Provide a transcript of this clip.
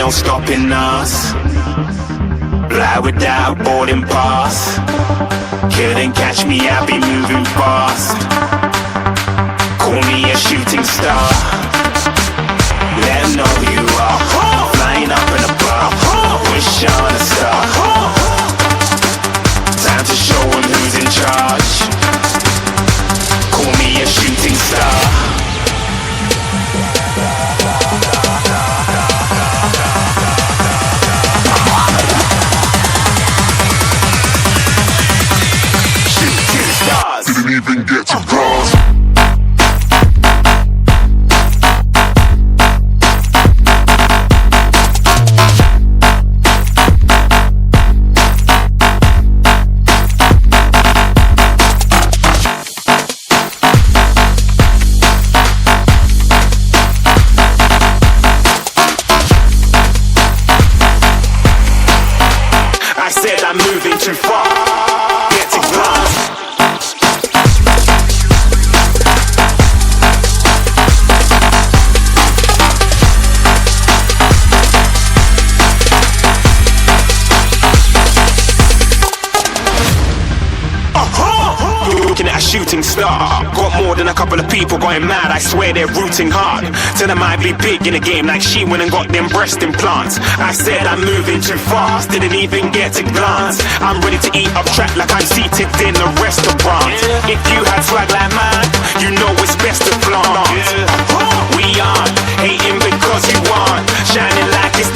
no stopping us. Fly without a boarding pass. Couldn't catch me, I'll be moving fast. Call me a shooting star. Let 'em know who you are. Flying up in a bar. Wish on a star. Time to show 'em who's in charge. Call me a shooting star. Didn't even get to cross. I said I'm moving too far. Get to glass. Looking at a shooting star. Got more than a couple of people going mad. I swear they're rooting hard. Tell them I'd be big in the game like she went and got them breast implants. I said I'm moving too fast. Didn't even get to glance. I'm ready to eat up track like I'm seated in a restaurant. If you had swag like mine, you know it's best to flaunt. We aren't hating because you aren't shining like it's